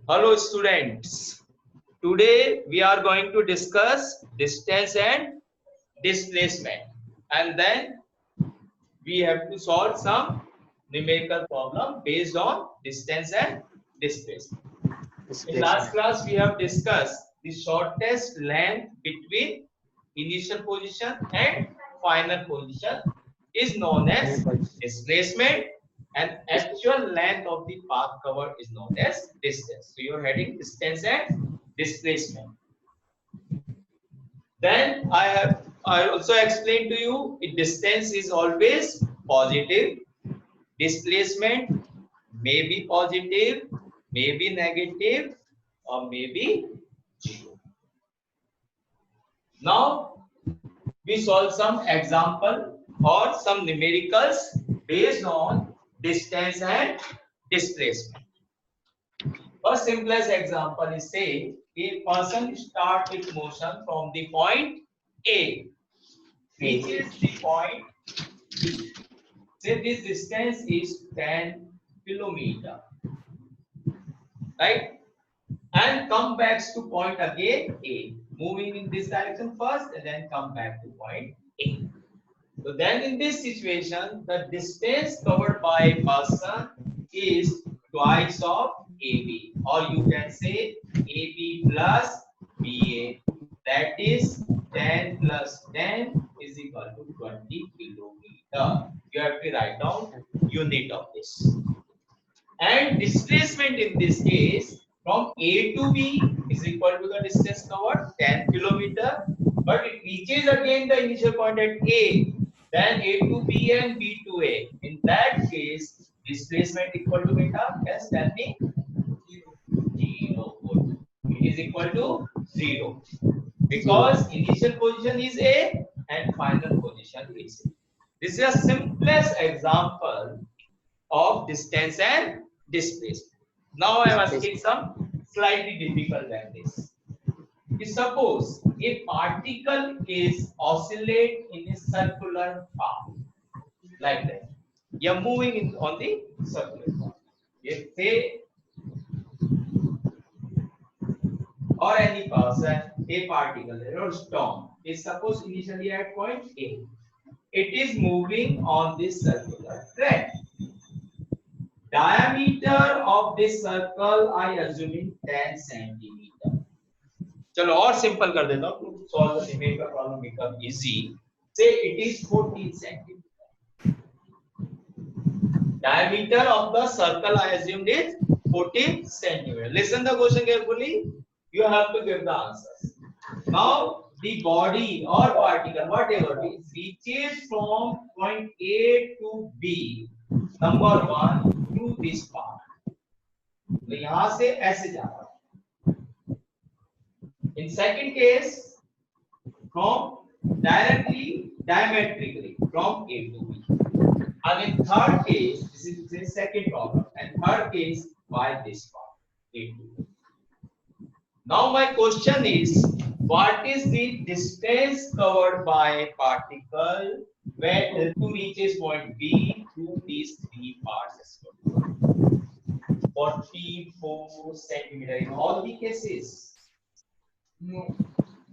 Hello students. Today we are going to discuss distance and displacement, and then we have to solve some numerical problem based on distance and displacement. In last Displacement. class we have discussed the shortest length between initial position and final position is known as displacement, and actual length of the path covered is known as distance. So you're heading distance and displacement. Then I also explained to you distance is always positive, displacement may be positive, may be negative, or maybe zero. Now we solve some example or some numericals based on distance and displacement. First simplest example is, say a person start with motion from the point A, reaches the point B. Say this distance is 10 kilometer, right? And come back to point again A, moving in this direction first and then come back to point A. So then in this situation, the distance covered by person is twice of AB, or you can say AB plus BA. That is 10 plus 10 is equal to 20 kilometer. You have to write down unit of this. And displacement in this case from A to B is equal to the distance covered 10 kilometer, but it reaches again the initial point at A, then A to B and B to A. In that case, displacement equal to beta, yes, tell me, 0. It is equal to 0 because initial position is A and final position is A. This is a simplest example of distance and displacement. Now I am asking some slightly difficult than this. Suppose a particle is oscillate in a circular path like that. You are moving on the circular path. If say or any person, a particle or storm is suppose initially at point A. It is moving on this circular track. Diameter of this circle I assuming 10 centimeter. चलो और simple कर देता हूँ to solve the numerical problem become easy. Say it is 14 centimeter. Diameter of the circle I assumed is 14 centimeter. Listen the question carefully. You have to give the answers. Now the body or particle whatever it reaches from point A to B, number 1 through this part. तो यहाँ से ऐसे जा रहा है. In second case, from directly diametrically from A to B. And in third case, this is the second problem. And third case by this part A to B. Now my question is, what is the distance covered by particle when to reaches point B through these three parts as well? 44 centimeter in all the cases. No,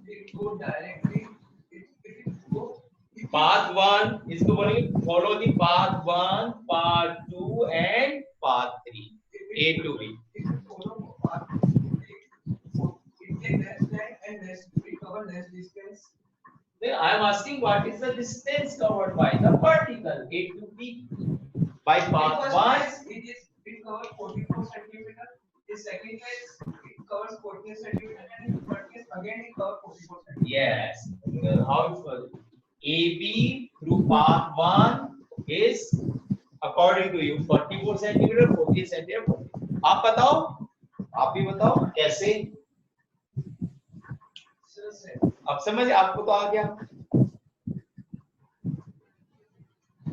it go directly. It go. Path 1 is to follow the path 1, path 2 and path 3. A to B. If you follow path, it can less length and less. We cover less distance. Then I am asking what is the distance covered by the particle A to B. By path 1, it covers 44 centimeter. In second case, it covers 14 centimeter, and in third case again it covers 44 centimeter. yes. How it was AB through path 1 is according to you 44 centimeter, 14 centimeter. 14. आप बताओ, आप भी बताओ कैसे. अब समझ आपको तो आ गया.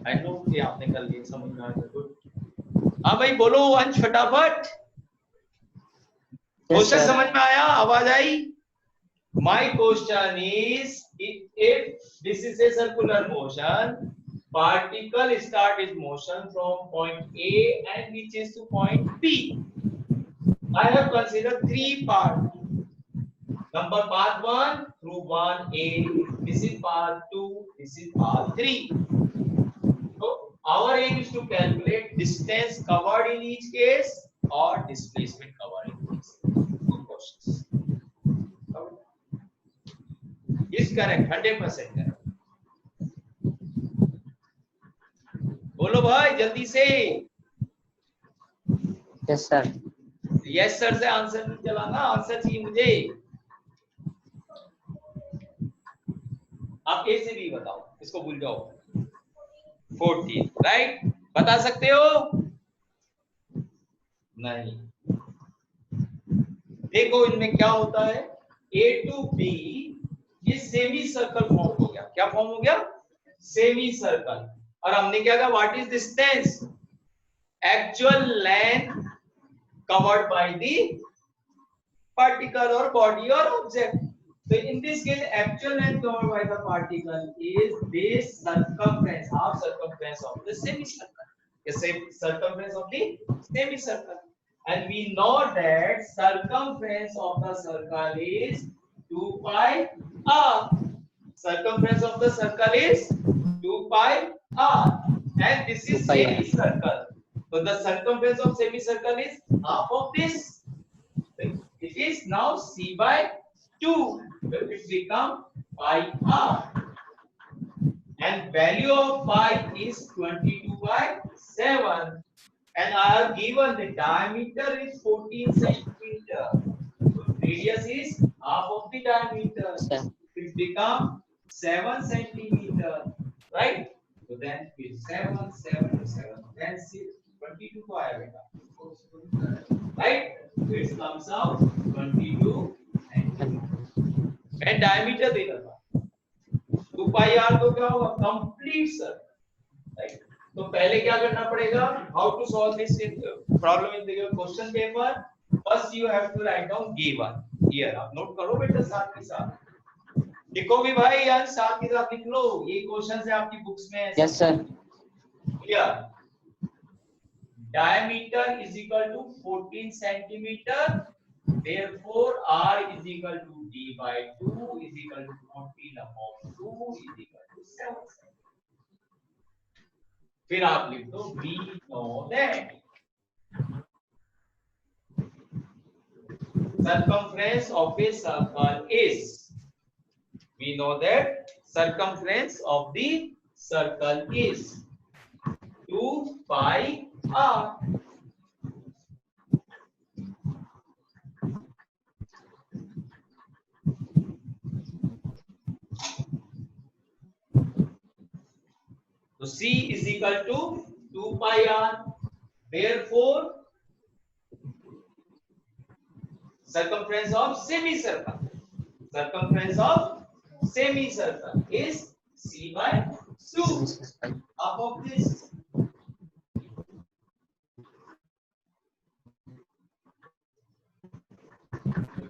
आई नो कि आपने कर लिया, समझ में आ गया. गुड. हाँ भाई बोलो अंश फटाफट. क्वेश्चन समझ में आया, आवाज आई. My question is, if this is a circular motion, particle start its motion from point A and reaches to point B. I have considered three parts. Number path 1 through 1A. This is path 2. This is path 3. So our aim is to calculate distance covered in each case or displacement covered in each case. Two questions. Is correct, 100% correct. बोलो भाई जल्दी से. Yes, sir. Yes sir से answer नहीं चलाना, answer चाहिए मुझे. आप ए से बी बताओ, इसको भूल जाओ. 14 राइट, बता सकते हो? नहीं. देखो इनमें क्या होता है, ए टू बी ये सेमी सर्कल फॉर्म हो गया. क्या फॉर्म हो गया? Semi circle. और हमने क्या कहा, what is distance? Actual length covered by the particle or body or object. So in this case, actual length covered by the particle is base circumference, half circumference of the semicircle. The same circumference of the semicircle. And we know that circumference of the circle is 2 pi r. Circumference of the circle is 2 pi r. And this is semicircle. So the circumference of semicircle is half of this. It is now c by 2. So it become pi r. And value of pi is 22 by 7. And I have given the diameter is 14 centimeter. So radius is half of the diameter. It become 7 centimeter. Right? So then it's 7, 7, 7. Then 6. 22 को आया बेटा, right? So it comes out 22 and diameter देना था. 2 pi r तो क्या होगा? Complete circle, right? तो पहले क्या करना पड़ेगा? How to solve this problem in the question paper? First you have to write down given. Here आप नोट करो बेटा साथ के साथ. लिखो भी भाई यार, साथ के साथ लिख लो. ये क्वेश्चन है आपकी बुक्स में. Yes, sir. Clear? Diameter is equal to 14 centimeter. Therefore, R is equal to D by 2 is equal to 14 upon 2 is equal to 7. फिर आप लिख दो, we know that circumference of a circle is. We know that circumference of the circle is 2 pi r. So c is equal to 2 pi r. Therefore, circumference of semicircle. Circumference of semicircle is c by 2. Half of this.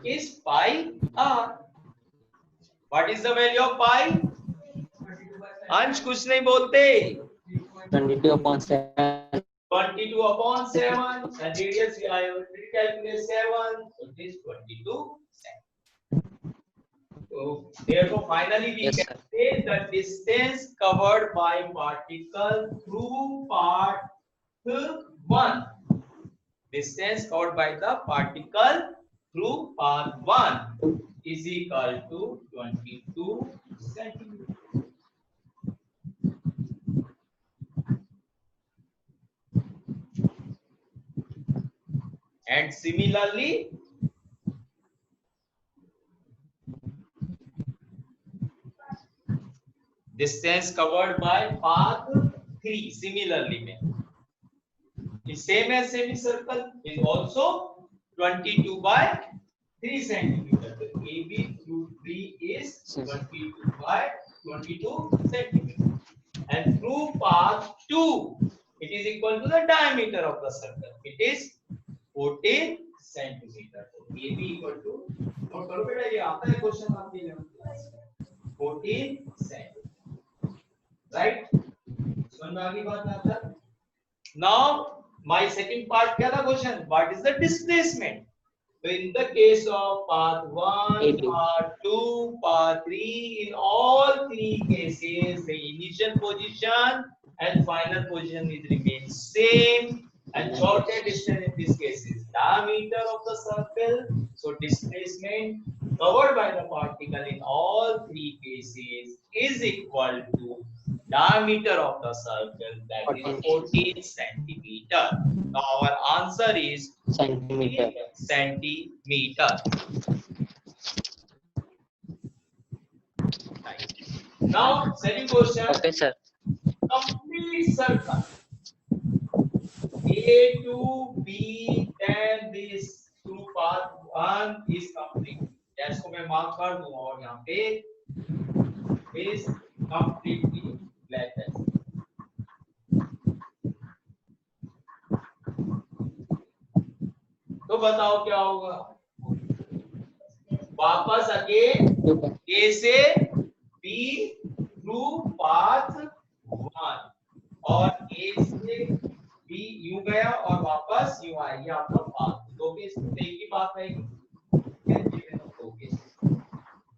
Is pi r. What is the value of pi? अंश कुछ नहीं बोलते. 22 upon 7. 22 upon 7 and radius I have calculated 7, so it is 22 cm. So therefore finally we Yes, can say the distance covered by particle through path 1. Distance covered by the particle through path 1 is equal to 22 centimeters. And similarly, distance covered by path 3 similarly में the same as semicircle is also 22 by 3 centimeter. So AB through 3 is 22 by 22 centimeter. And through path 2, it is equal to the diameter of the circle. It is 14 centimeter. So AB equal to, note करो बेटा ये आता है question आपके लिए 14 centimeter. Right? समझ में आ गई बात आता है? Now my second part क्या था question? What is the displacement? So in the case of path 1, A2. path 2, path 3, in all three cases, the initial position and final position is remain same, and shorter distance in this case is diameter of the circle. So displacement covered by the particle in all three cases is equal to diameter of the circle, that is 14 centimeter. Now our answer is Centimeter. centimeter. Right. Now, second question, Okay, sir. complete circle. A to B, then this through path 1 is complete. That's को मैं mark कर दूँ और यहाँ पे is completely black. तो बताओ क्या होगा? वापस अगेन A से B थ्रू पाथ 1 और A से B यूं गया और वापस यूं आया, ये आपका पाथ। दो केस एक ही बात रहेगी, दो केस,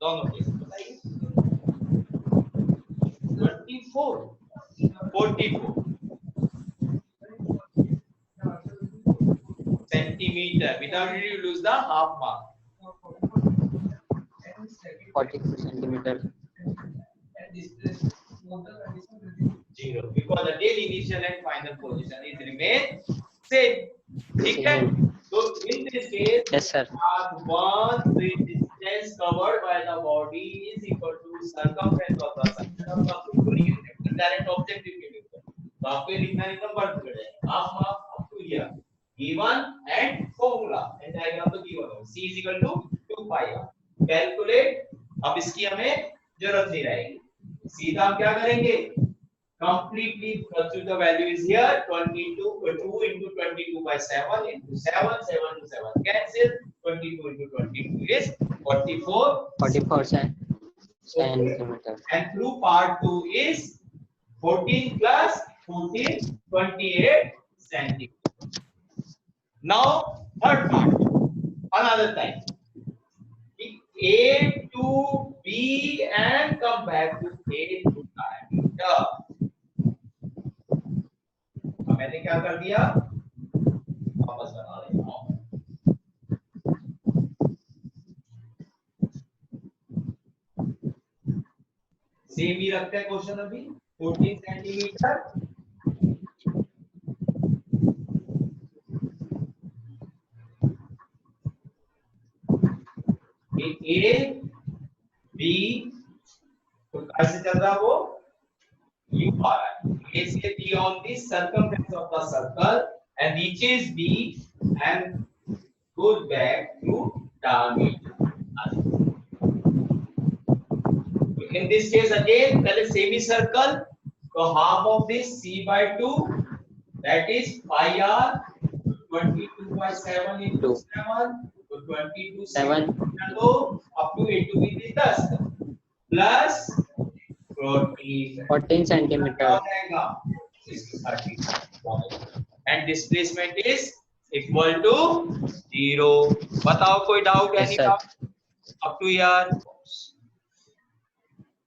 दोनों केस बताइए। 24 44 centimeter. Without it, you lose the half mark. 42 centimeter. Zero, because again initial and final position is remain same. ठीक है? So in this case, Yes, sir. path 1, the distance covered by the body is equal to circumference of the circle. आपको क्यों नहीं लिखना? Direct objective के लिए तो आपको लिखना एकदम बंद कर देना। half mark up to here. Given and formula and diagram तो given हो। C is equal to 2 pi r. Calculate, अब इसकी हमें जरूरत नहीं रहेगी। सीधा हम क्या करेंगे? Completely substitute the value is here 22 2 into 22 by 7 into 7 7 to 7 cancel 22 into 22 is 44 centimeter. and through part 2 is 14 plus 14 28 centimeter. Now third part, another time A to B and come back to A to diameter. मैंने क्या कर दिया? वापस बना देता हूं। Same ही रखते हैं क्वेश्चन अभी 14 सेंटीमीटर ए बी तो कैसे चल रहा वो U आ रहा है A से B on the circumference of the circle and reaches B and goes back to diameter. In this case again, that is semicircle. So half of this C by 2, that is pi r 22 by 7 into 7. So 22 7 so up to A to B is 10 plus 14 centimeter. And displacement is equal to 0. बताओ कोई doubt? Yes, any sir. doubt up to here?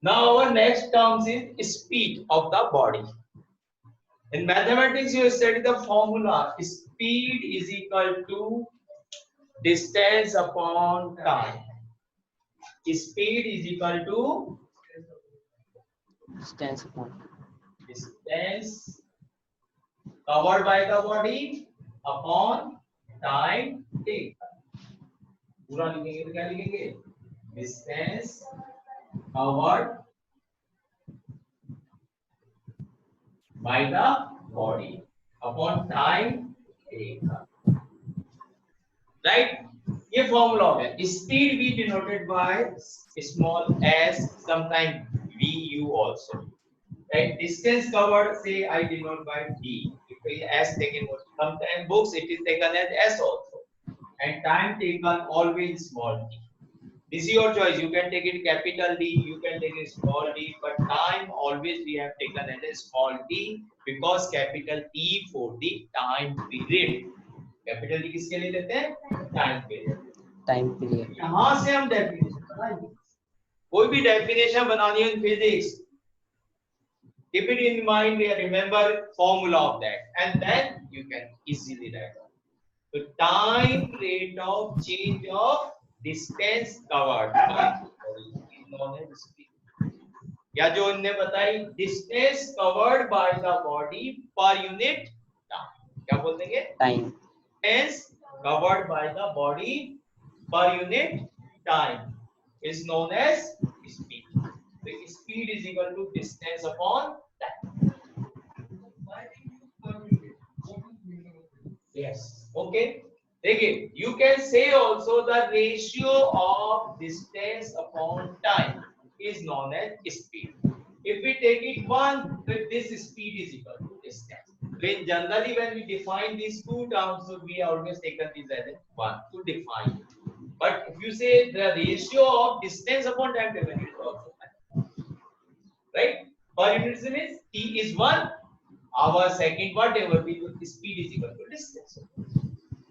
Now our next terms is speed of the body. In mathematics you study the formula speed is equal to distance upon time. Speed is equal to Distance upon. distance covered by the body upon time taken. पूरा लिखेंगे तो क्या लिखेंगे? Distance covered by the body upon time taken. Right? ये formula हो गया. Speed we denoted by small s, sometimes vu also. Right? Distance covered, say I denote by d. If we s taken, sometimes books it is taken as s also. And time taken always small d. This is your choice. You can take it capital D, you can take it small d, but time always we have taken as a small d because capital T for the time period. Capital D किसके लिए लेते हैं? Time period. Time period. यहाँ से हम definition बनाएंगे। कोई भी डेफिनेशन बनानी है in physics, keep it in mind, remember formula of that, and then you can easily write down. The time rate of change of distance covered by is known as speed. या जो इनने बताई distance covered by the body per unit time, क्या बोल देंगे? Time. Distance covered by the body per unit time is known as speed. So speed is equal to distance upon time. Why they use per unit? What is meaning of it? Yes. Okay. Again, you can say also the ratio of distance upon time is known as speed. If we take it one, then this speed is equal to distance. When generally when we define these two terms, so we always taken this as one to define. But if you say the ratio of distance upon time, then it is also one. Right? Per unit means t is one. Our second whatever we do, speed is equal to distance.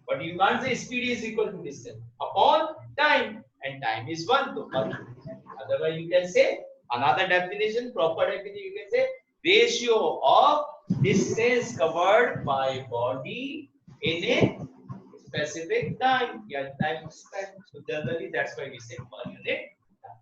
But you can't say speed is equal to distance upon time, and time is one. So otherwise, you can say another definition, proper definition. You can say ratio of distance covered by body in a specific time. Yeah, time spent. So generally, that's why we say per unit time.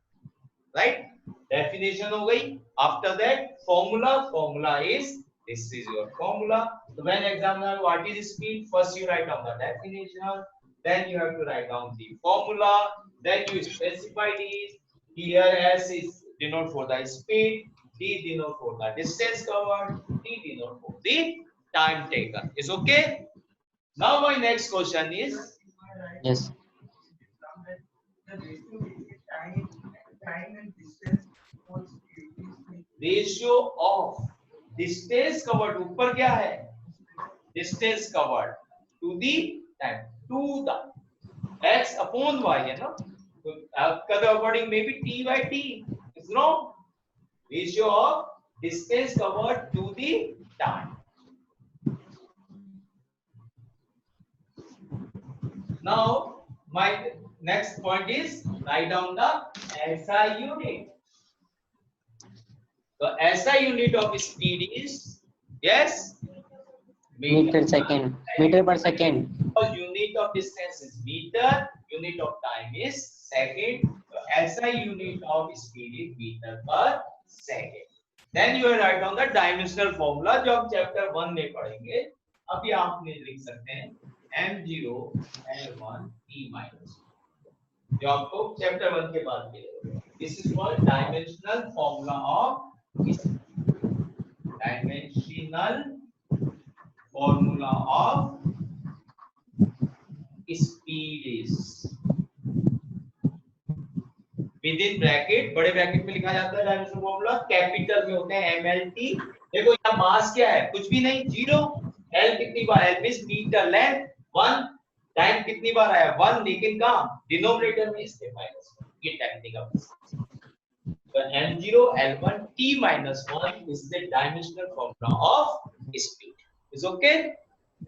Right? Definition हो गई. After that, formula. Formula is this is your formula. So when examiner, what is speed? First you write down the definition, then you have to write down the formula, then you specify these. Here S is denote for the speed, D denote for the distance covered, T denote for the time taken. Is okay? Now my next question is, Yes. The ratio between time and distance on speed is ratio of distance covered ऊपर क्या है? Distance covered to the time, to the x upon y है ना? तो आपका the according maybe t by t is wrong. Ratio of distance covered to the time. Now my next point is write down the SI unit. The SI unit of speed is, yes, Meter second. Meter per second. Unit of distance is meter, unit of time is second. So SI unit of speed is meter per second. Then you will write down the dimensional formula जो हम chapter 1 में पढ़ेंगे. अभी आपने लिख सकते हैं m0 l1 t minus जो आपको chapter 1 के बाद मिलेगा. This is called dimensional formula of dimensional formula of speed is within bracket, बड़े ब्रैकेट में लिखा जाता है डायमेंशनल फॉर्मूला, कैपिटल में होते हैं mlt. देखो यहाँ मास क्या है? कुछ भी नहीं, जीरो. l कितनी बार? l means metre length 1, time कितनी बार आया? 1, लेकिन कहां? डिनोमिनेटर में, इसके माइनस. ये technical. So m0 l1 t minus 1 is the dimensional formula of speed. Is okay?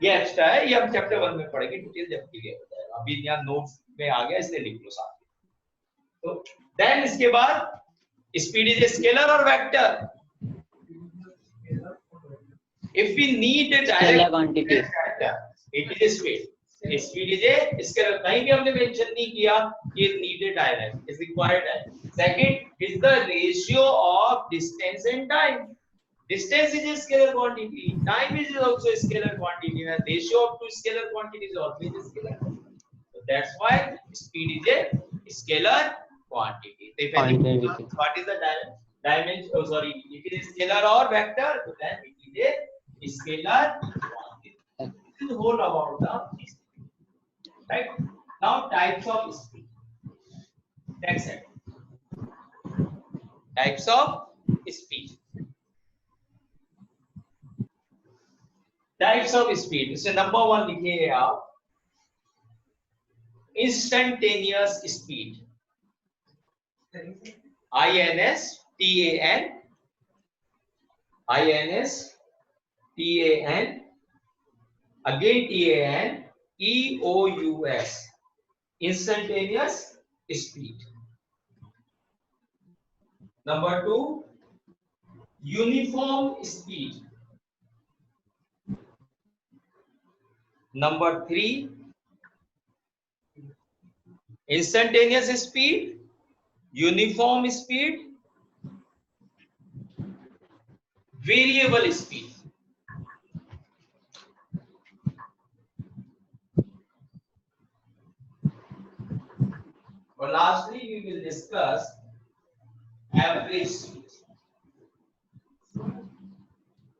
ये एक्स्ट्रा है, ये हम चैप्टर 1 में पढ़ेंगे, डिटेल जब क्लियर हो जाएगा. अभी यहाँ नोट्स में आ गया इसलिए लिख लो साथ में. तो देन इसके बाद स्पीड इज ए स्केलर और vector. If we need a Scalar direct quantity. vector, it is speed. Speed is a scalar. कहीं भी हमने मेंशन नहीं किया कि needed direct, is required direct. Second is the ratio of distance and time. Distance is a scalar quantity. Time is also a scalar quantity. And ratio of two scalar quantities is always a scalar quantity. So that's why speed is a scalar quantity. So if anyone asks what is the dimension? Oh, sorry, it is scalar or vector. So then it is a scalar quantity. This is whole about the speed. Right? Now types of speed. Next set. Types of speed. Types of speed. So number 1 लिखिए आप. Instantaneous speed. INSTAN. INSTAN. Again TAN. EOUS. instantaneous speed. Number 2, uniform speed. Number 3, instantaneous speed, uniform speed, variable speed. Or lastly, we will discuss average speed.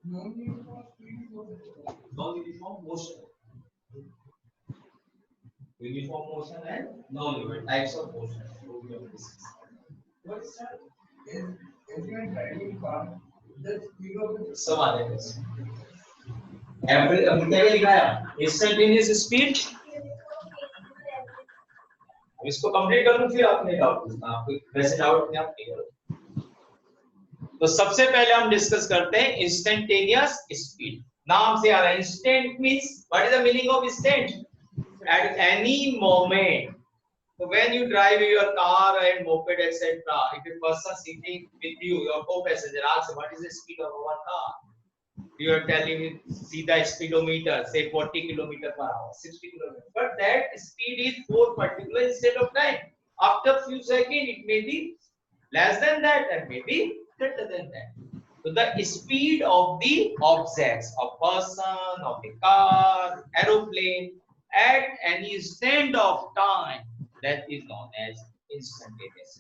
Non-uniform speed is what? Non-uniform motion. Uniform motion and non-uniform types of motion. We will discuss. What is that? If you are driving car, the speed of the सवाल है बस। Average अब क्या लिखा है? Instantaneous speed. अब इसको complete कर लूं फिर आपने डाउट पूछना, आपको वैसे डाउट नहीं आप क्लियर हो। तो सबसे पहले हम डिस्कस करते हैं इंस्टेंटेनियस स्पीड। नाम से आ रहा है instant means what is the meaning of instant? At any moment. So when you drive your car and moped etc., if a person sitting with you, your co-passenger asks what is the speed of our car, you are telling him see the speedometer, say 40 km per hour, 60 km, but that speed is for particular instant of time. After few seconds it may be less than that and maybe greater than that. So the speed of the objects, of person, of a car, aeroplane, at any instant of time, that is known as instantaneous.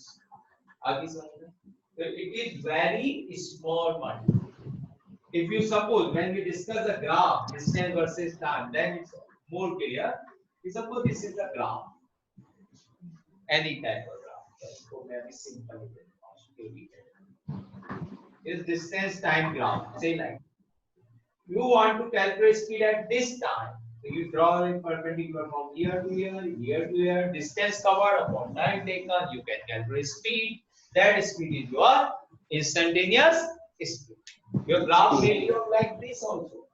आगे समझना. So it is very small one. If you suppose when we discuss the graph, distance versus time, then it's more clear. We suppose this is the graph, any type of graph. So very simple. Is distance time graph. Say like you want to calculate speed at this time. So you draw a perpendicular from here to here, distance covered upon time taken, you can calculate speed. That speed is your instantaneous speed. Your graph may look like this also.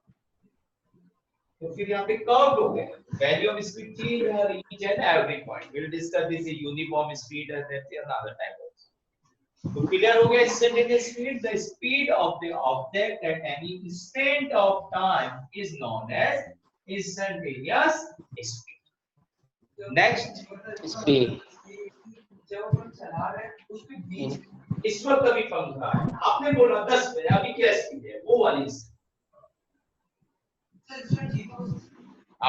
तो फिर यहाँ पे curved हो गया. Value of speed change at each and every point. We'll discuss this uniform speed and that's another type of. तो clear हो गया instantaneous speed. The speed of the object at any instant of time is known as instantaneous speed. Next Speed. जब अपन चला रहे हैं उसके बीच इस वक्त अभी पंखा है, आपने बोला 10 बजे, अभी क्या स्पीड है? वो वाली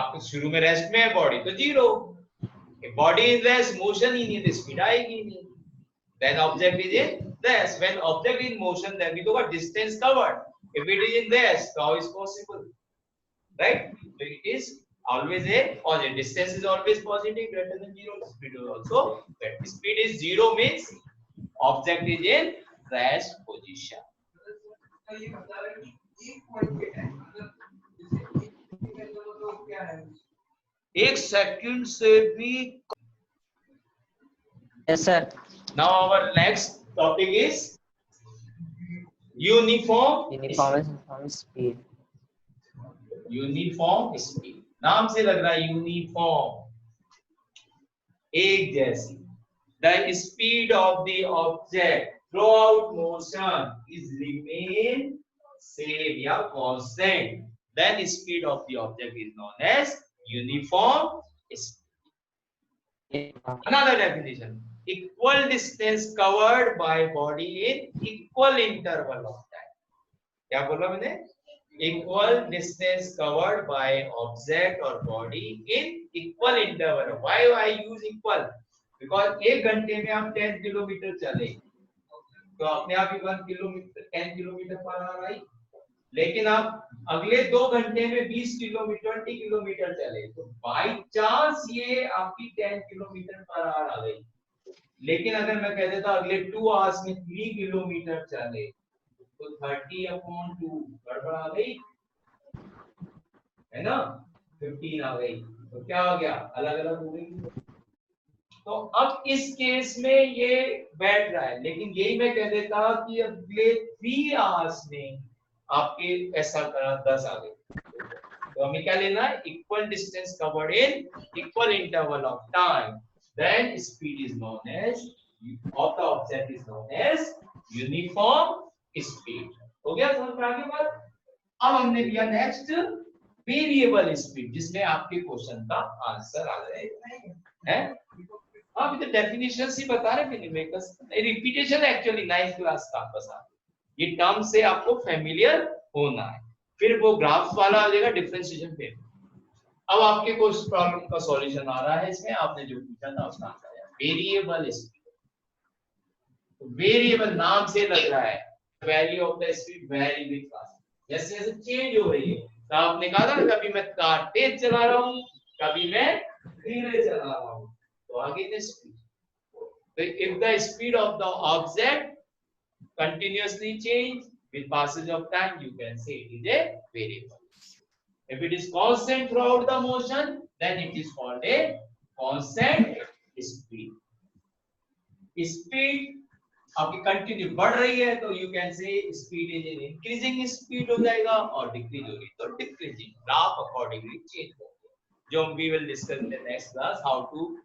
आपको शुरू में रेस्ट में है बॉडी तो zero, body in rest motion ही नहीं तो स्पीड आएगी नहीं. Then object is in rest. When object is in motion, then we talk about distance covered. If it is in rest, how is possible? Right? So it is always a positive. Distance is always positive, greater than zero. Speed is also. But speed is zero means object is in rest position. तो ये मतलब है कि एक point पे है मतलब जैसे एक मतलब क्या है एक सेकंड से भी. Yes, sir. Now our next topic is uniform Uniform speed. Uniform speed. नाम से लग रहा है यूनिफॉर्म, एक जैसी. The speed of the object throughout motion is remain same या constant, then speed of the object is known as uniform speed. Another definition: equal distance covered by body in equal interval of time. क्या बोला मैंने? Equal distance covered by object or body in equal interval. Why I use equal? Because एक घंटे में आप 10 kilometre चले तो अपने आप ही 1 किलोमीटर 10 किलोमीटर पर आ रही. लेकिन आप अगले 2 घंटे में 20 किलोमीटर 20 किलोमीटर चले तो बाई चांस ये आपकी 10 किलोमीटर पर आ गई. लेकिन अगर मैं कह देता अगले 2 आवर्स में 3 किलोमीटर चले तो 30/2 गड़बड़ आ गई है ना, 15 आ गई तो क्या हो गया, अलग अलग हो गई. तो अब इस केस में ये बैठ रहा है, लेकिन यही मैं कह देता कि अगले 3 आवर्स में आपके ऐसा करा 10 आ गई. तो हमें क्या लेना है? Equal distance covered in equal interval of time. then speed is known as of the object is known as uniform speed. हो गया समझ में? आगे बात। अब हमने लिया नेक्स्ट वेरिएबल स्पीड, जिसमें आपके क्वेश्चन का आंसर आ जाएगा है। आप इधर डेफिनेशन ही बता रहे थे, makers repetition actually 9th class का बस ये टर्म से आपको फेमिलियर होना है, फिर वो ग्राफ्स वाला आ जाएगा डिफरेंशिएशन पे। अब आपके कुछ प्रॉब्लम का सॉल्यूशन आ रहा है, इसमें आपने जो पूछा था उसका आंसर है वेरिएबल स्पीड। वेरिएबल नाम से लग रहा है value of the speed very with fast, जैसे जैसे चेंज हो रही है। तो आपने कहा था ना, कभी मैं कार तेज चला रहा हूँ, कभी मैं धीरे चला रहा हूँ, तो आगे द स्पीड। तो if the speed of the object continuously change with passage of time, you can say it is a variable. If it is constant throughout the motion, then it is called a constant speed. Speed आपकी continue बढ़ रही है तो you can say speed is in increasing speed हो जाएगा, और decrease हो रही तो डिक्रीजिंग। ग्राफ अकॉर्डिंगली चेंज होगा, जो हम we will discuss in the next class, how to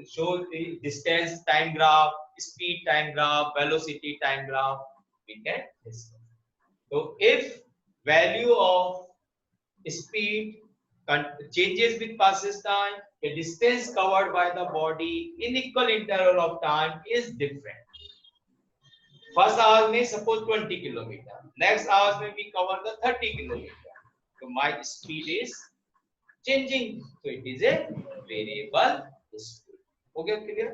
show the distance time graph, speed time graph, velocity time graph we can discuss. So if value of speed changes with passes time, the distance covered by the body in equal interval of time is different. First hour में suppose 20 kilometer, next hour में we cover the 30 kilometer, so my speed is changing, so it is a variable speed. हो गया clear,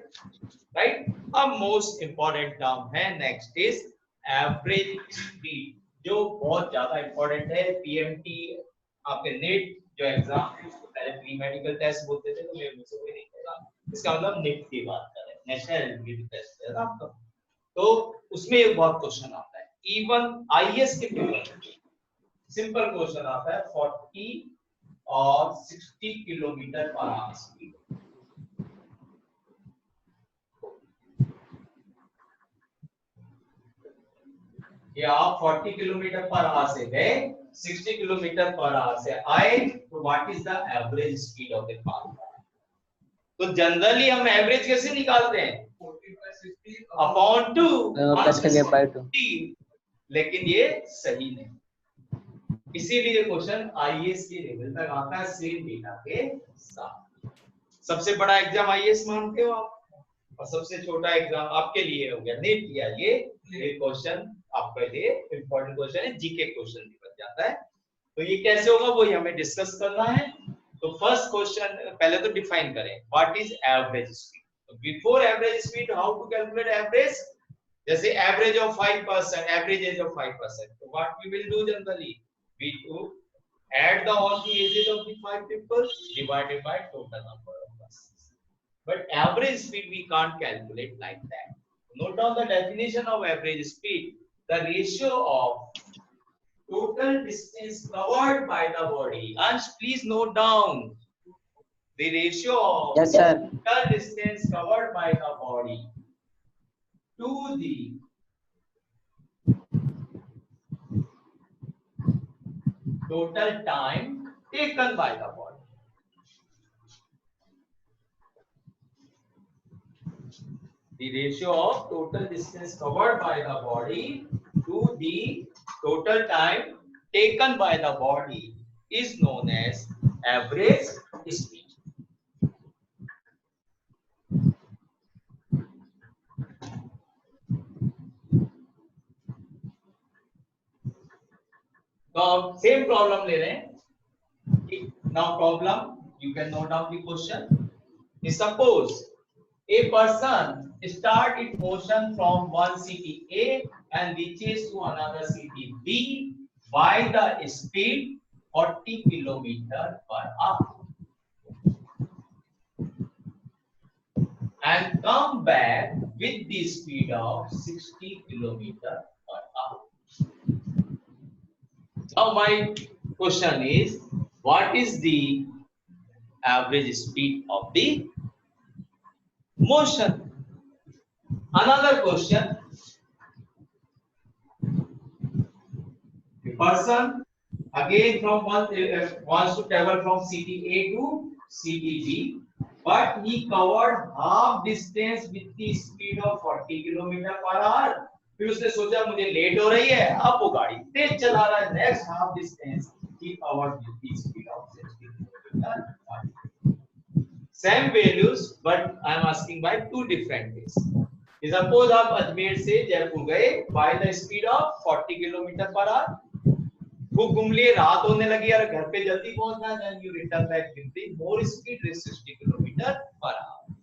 right? अब most important term है next is average speed, जो बहुत ज्यादा important है। पीएमटी आपके नेट जो एग्जाम है उसको पहले प्री मेडिकल टेस्ट बोलते थे, तो मेरे मुझसे कोई नहीं कहेगा, इसका मतलब नेट की बात कर रहे हैं, नेशनल एलिजिबिलिटी टेस्ट है आपका। तो उसमें एक बहुत क्वेश्चन आता है, इवन आईएएस के पेपर सिंपल क्वेश्चन आता है 40 और 60 किलोमीटर पर आवर स्पीड। ये आप 40 किलोमीटर पर आवर से गए, 60 किलोमीटर पर आवर से आए, तो what is the average speed of the car? तो जनरली हम एवरेज कैसे निकालते हैं? 40/60 अपॉन 2 प्लस करके बाय 2, लेकिन ये सही नहीं, इसीलिए क्वेश्चन आईएएस के लेवल तक आता है सेम डेटा के साथ। सबसे बड़ा एग्जाम आईएएस मानते हो आप, और सबसे छोटा एग्जाम आपके लिए हो गया नेट किया। ये क्वेश्चन आपके लिए इंपॉर्टेंट क्वेश्चन है, जीके क्वेश्चन भी बन जाता है। तो ये कैसे होगा वही हमें डिस्कस करना है। तो फर्स्ट क्वेश्चन पहले तो डिफाइन करें व्हाट इज एवरेज स्पीड। तो before average speed how to calculate average, जैसे average of 5%, average age of 5%, तो what we will do generally, we do add the all the ages of the 5 people divided by total number of buses. But average speed we can't calculate like that. Note down the definition of average speed, the ratio of total distance covered by the body. And please note down the ratio of yes sir, total distance covered by the body to the total time taken by the body. The ratio of total distance covered by the body to the total time taken by the body is known as average speed. तो अब same problem ले रहे हैं। Now problem you can note down the question. Suppose a person start its motion from one city A and reaches to another city B by the speed 40 kilometer per hour and come back with the speed of 60 kilometer per hour. Now my question is, what is the average speed of the motion? Another question, the person again from one wants to travel from city A to city B but he covered half distance with the speed of 40 kilometre per our. फिर उसने सोचा मुझे late हो रही है, अब वो गाड़ी तेज चला रहा है। Next half distance he covered with the speed of 60 kilometre per our. Same values, but I am asking by two different ways. Suppose आप अजमेर से जयपुर गए by the speed of 40 kilometre per our. वो घूम लिए, रात होने लगी यार, घर पे जल्दी पहुंचना है, then you return back with the more speed, 60 kilometre per our.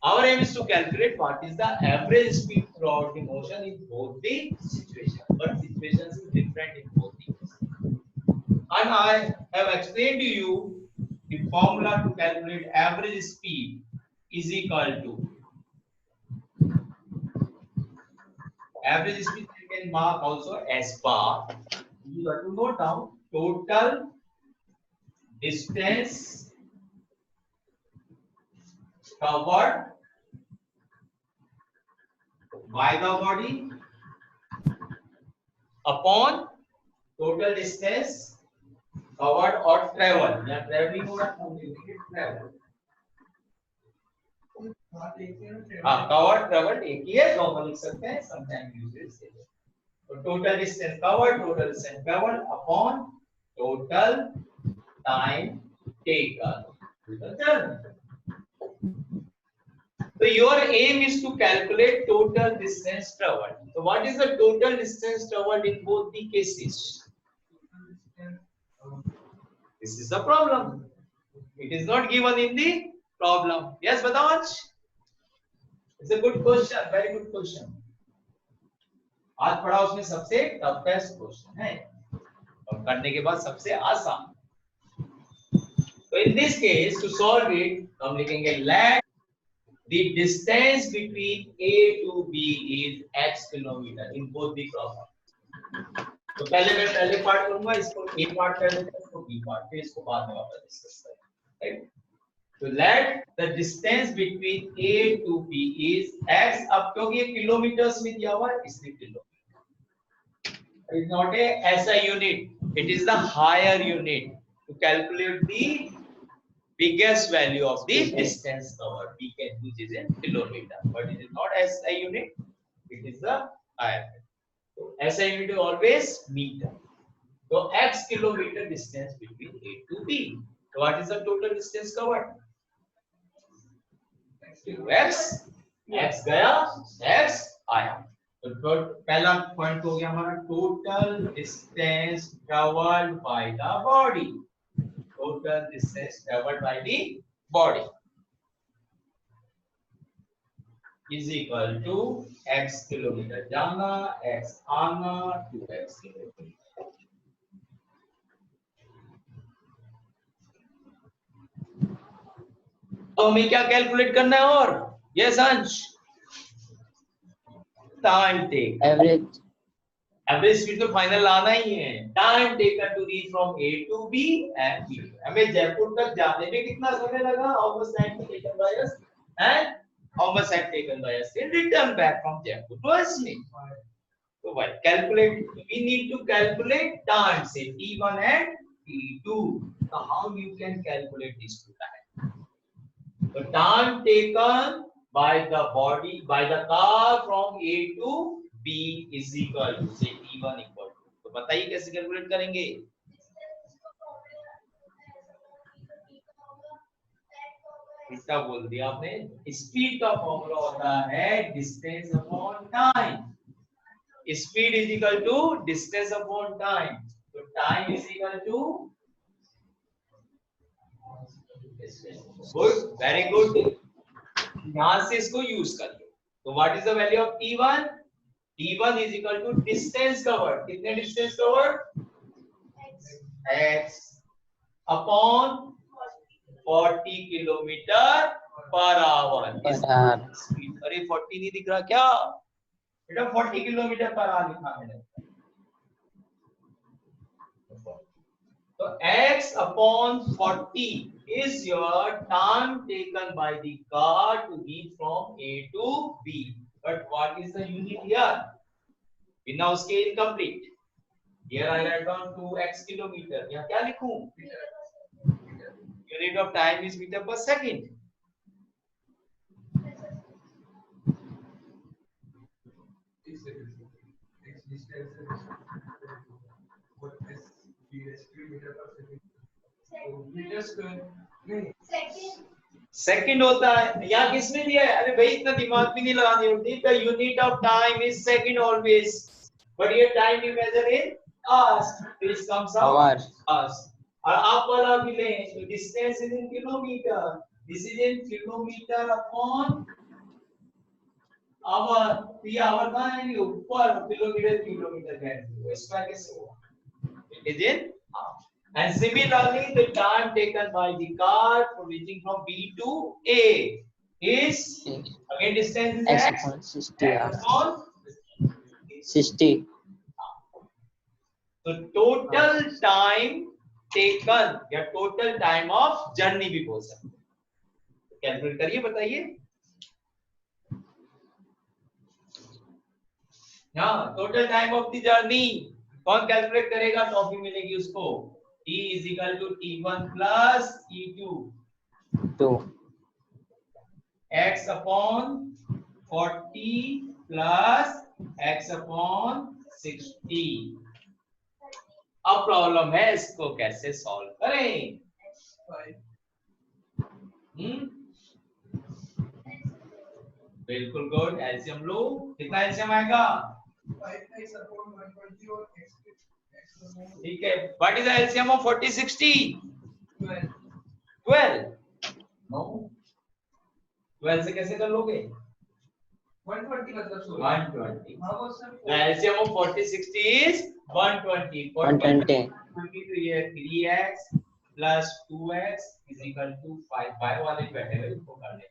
Our aim is to calculate what is the average speed throughout the motion in both the situations, but situations is different in both the cases. And I have explained to you the formula to calculate average speed is equal to average speed. You can mark also S bar. You have to note down total distance covered by the body upon total distance covered or travel. या traveling हो रहा है, travel. हाँ, covered travel एक ही है, दोनों लिख सकते हैं, sometimes use it same. तो total distance covered upon total time taken. So your aim is to calculate total distance traveled. So what is the total distance traveled in both the cases? This is the problem. It is not given in the problem. Yes, Badawaj? It's a good question, very good question. आज पढ़ा उसमें सबसे toughest question है और करने के बाद सबसे आसान। So in this case, to solve it, हम लिखेंगे let the distance between A to B is x kilometer in both the problem. तो पहले मैं पहले पार्ट करूंगा, इसको A पार्ट कर देते हैं, इसको B पार्ट, फिर इसको बाद में वापस डिस्कस करेंगे, right? So let the distance between A to B is x। अब क्योंकि ये किलोमीटर्स में दिया हुआ है इसलिए kilometre. It is not a SI unit, it is the higher unit to calculate the biggest value of the distance covered. We can use it in kilometer, but it is not SI unit, it is the higher. So SI unit is always meter. So x kilometer distance between A to B. So what is the total distance covered? X गया, x आया। तो पहला point हो गया हमारा total distance travelled by the body. Total distance travelled by the body is equal to x kilometre जाना, x आना, 2x kilometre. तो हमें क्या कैलकुलेट करना है? और yes Ansh, time take average speed तो फाइनल लाना ही है। Time taken to reach from A to B and B। हमें जयपुर तक जाने में कितना समय लगा? How much time taken by us and how much time taken by us in return back from Jaipur to Ajmer. तो भाई calculate, we need to calculate time से T1 and T2। so how you can calculate these two times? The time taken by the body, by the car from A to B is equal to say T1 equal to। तो बताइए कैसे calculate करेंगे? इसका बोल दिया आपने। Speed का formula होता है distance upon time. Speed is equal to distance upon time. तो time is equal to, good, very good, यहां से इसको यूज कर लो। तो what is the value of T1? T1 is equal to distance covered. कितने distance covered? x upon 40 kilometre per hour. अरे 40 नहीं दिख रहा क्या बेटा? 40 किलोमीटर पर आवर लिखा मैंने। तो x upon 40 is your time taken by the car to reach from A to B. But what is the unit here? We now scale incomplete. Here I write down 2x kilometer. यहाँ क्या लिखूं? Unit of time is meter per second. से x distance से और s metre पर second तो metre square नहीं second होता है यहाँ किसने दिया है? अरे भाई इतना दिमाग भी नहीं लगानी होती। The unit of time is second always, but ये time you measure in hours, this comes out hours. और आप वाला भी लें तो distance is in kilometre, this is in kilometre upon hour. ये आवर कहाँ है? ऊपर किलोमीटर किलोमीटर कैसे इसका कैसे होगा? It is in hour. And similarly, the time taken by the car for reaching from B to A is again distance is x x upon 60 upon 60. So total time taken या total time of journey भी बोल सकते हैं। Calculate करिए बताइए। हाँ, total time of the journey कौन calculate करेगा? टॉपी मिलेगी उसको। T is equal to T1 plus T2 2 x upon 40 plus x upon 60। अब प्रॉब्लम है इसको कैसे सॉल्व करें। बिल्कुल गुड। एलसीएम लो, कितना एलसीएम आएगा? 5x upon 120 और x ठीक है। What is the LCM of 40 60? 12। No, 12 से कैसे कर लोगे? 120 मतलब 120। हां वो sir The LCM of 40 60 is 120। 120 तो ये 3x plus 2x is equal to 5। 5 वाले बैठे हुए इसको कर ले।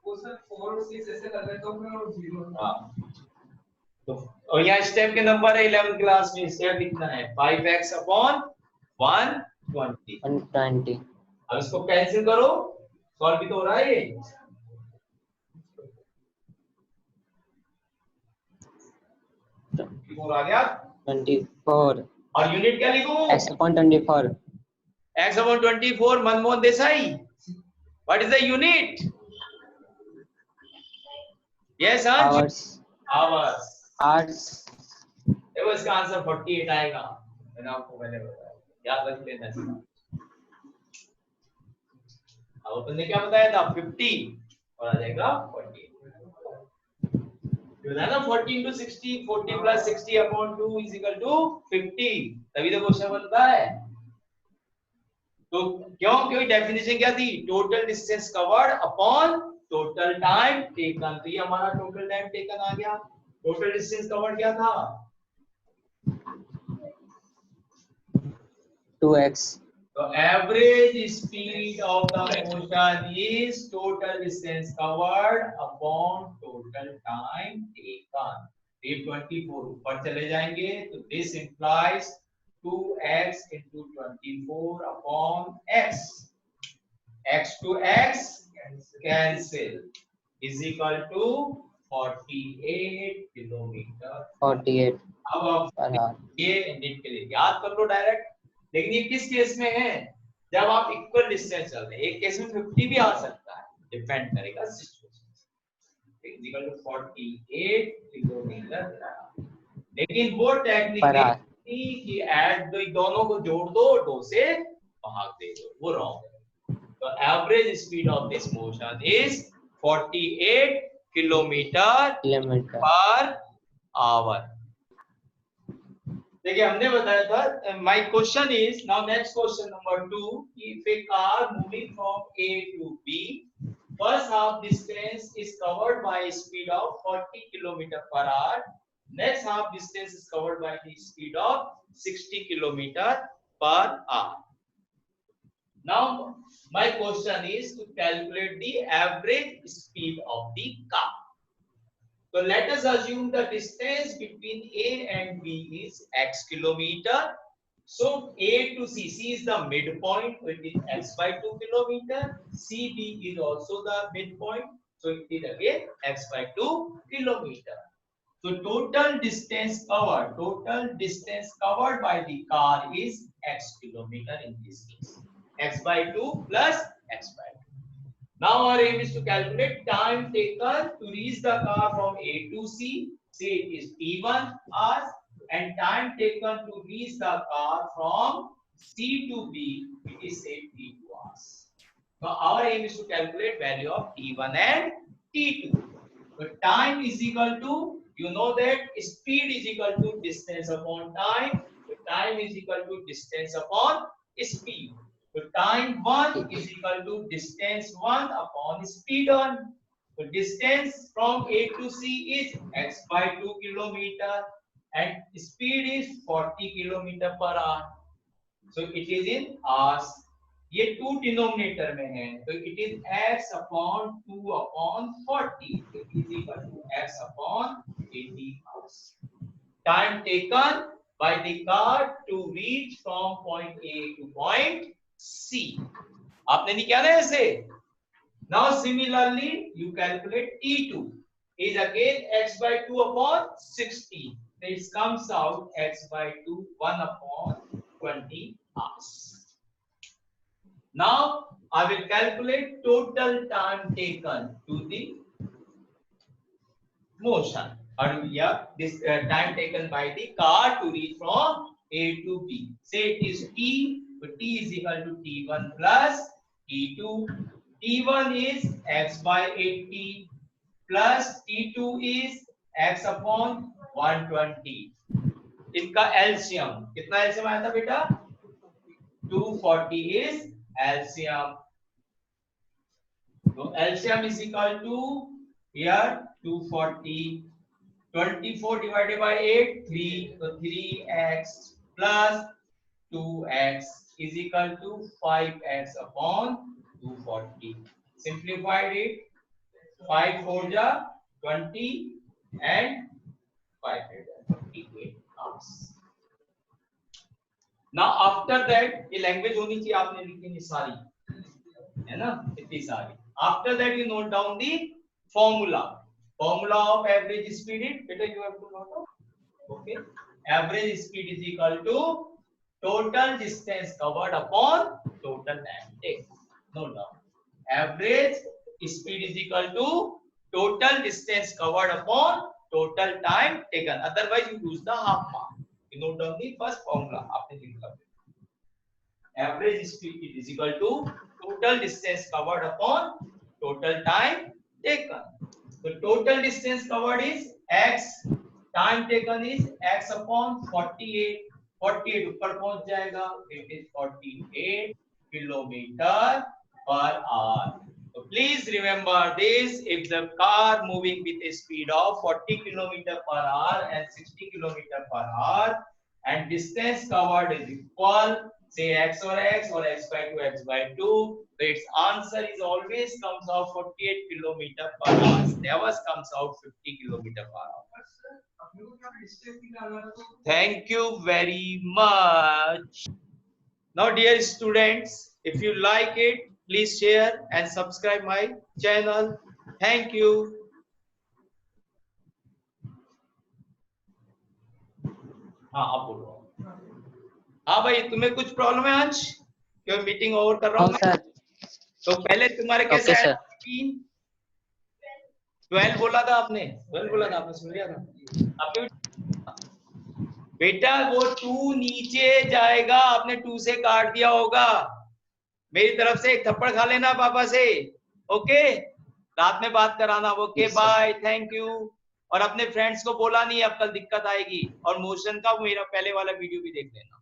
वो सर 4 और 6 ऐसे कर लेता हूं मैं और 0। हाँ, तो और यहाँ स्टेप के नंबर है 11th क्लास में। स्टेप लिखना है 5x upon 120। 120 अब इसको कैंसिल करो, सॉल्व भी तो हो रहा है ये। आ गया 24 और यूनिट क्या लिखूं? x upon 24 x upon 24 Manmohan Desai. What is the unit? Yes hours hours. hours देखो इसका आंसर 48 आएगा। मैंने आपको पहले बताया, याद रख लेना इसका। अब अपन ने क्या बताया था? 50 और आ जाएगा 48। बताया ना 40 into 60, 40 plus 60 upon 2 is equal to 50। तभी तो क्वेश्चन बनता है। तो क्यों डेफिनेशन क्या थी? Total distance covered upon total time taken. तो ये हमारा टोटल टाइम टेकन आ गया। टोटल डिस्टेंस कवर्ड क्या था? 2x The average speed of the motion is total distance covered upon total time taken। ये 24 ऊपर चले जाएंगे तो this implies 2x into 24 upon x। x to x cancel is equal to 48 kilometre. 48 अब आप ये इंडिट के लिए याद कर लो डायरेक्ट। लेकिन ये किस केस में है? जब आप इक्वल डिस्टेंस चल रहे हैं। एक केस में 50 भी आ सकता है, डिपेंड करेगा सिचुएशन। Equal to 48 kilometre. लेकिन वो टेक्निक कि ऐड दोनों को जोड़ दो, 2 से भाग दे दो, वो रॉन्ग है। तो average speed of this motion is 48 kilometre per our. देखिए हमने बताया था, my question is now next question number 2, if A car moving from A to B, first half distance is covered by a speed of 40 km per hour, next half distance is covered by the speed of 60 km per hour. Now my question is to calculate the average speed of the car. So let us assume the distance between A and B is x kilometer. So A to C is the midpoint, so it is x by 2 kilometer. CD is also the midpoint, so it is again x by 2 kilometer. So total distance covered by the car is x kilometer in this case. X by 2 plus x by 2. Now our aim is to calculate time taken to reach the car from A to C. Say it is T1 hours, and time taken to reach the car from C to B, it is say T2 hours. Now our aim is to calculate value of T1 and T2. So time is equal to, you know that speed is equal to distance upon time. So time is equal to distance upon speed. So time 1 is equal to distance 1 upon speed 1. So distance from A to C is x by 2 kilometer and speed is 40 kilometer per hour. So it is in hours. ये 2 denominator में है, तो it is x upon 2 upon 40 is equal to x upon 80 hours. Time taken by the car to reach from point A to point C. आपने नहीं किया ना ऐसे? Now similarly you calculate T2 is again x by 2 upon 60. This comes out x by 2 1 upon 20 hours. Now I will calculate total time taken to the motion. Or yeah, this time taken by the car to reach from A to B. Say it is T, but T is equal to T1 plus T2. T1 is x by 80 plus T2 is x upon 120. इनका LCM कितना LCM आया था बेटा? 240 is LCM. So LCM is equal to here 240. 24 divided by 8 3. So 3x plus 2x is equal to 5x upon 240. Simplified it. 5 4 ja 20 and 5 8 28 hours. Now after that ये language होनी चाहिए आपने लिखी नहीं सारी, है ना, इतनी सारी. After that you note down the formula of average speed. Better you have to note down. Okay, average speed is equal to total distance covered upon total time taken. Note down. Average speed is equal to total distance covered upon total time taken. Otherwise you lose the half mark. You note down the first formula आपने लिखा. Average speed is equal to total distance covered upon total time taken. So total distance covered is x, time taken is x upon 48. 48 ऊपर पहुंच जाएगा, it is 48 kilometer per hour. So please remember this: if the car moving with a speed of 40 km per hour and 60 km per hour and distance covered is equal, say x or x by 2 x by 2, so its answer is always comes out 48 km per hour. Never comes out 50 km per hour. Thank you very much. Now dear students, if you like it, please share and subscribe my channel. Thank you. हाँ आप बोलो. हाँ भाई, तुम्हें कुछ problem है आज? क्यों मीटिंग ओवर कर रहा हूँ मैं? तो पहले तुम्हारे कैसे आया? 12 बोला था आपने, 12 बोला था आपने, सुन लिया था आपने? बेटा वो 2 नीचे जाएगा, आपने 2 से काट दिया होगा. मेरी तरफ से एक थप्पड़ खा लेना पापा से. ओके, रात में बात कराना. Okay bye, thank you. और अपने फ्रेंड्स को बोला नहीं, अब कल दिक्कत आएगी. और मोशन का मेरा पहले वाला वीडियो भी देख लेना.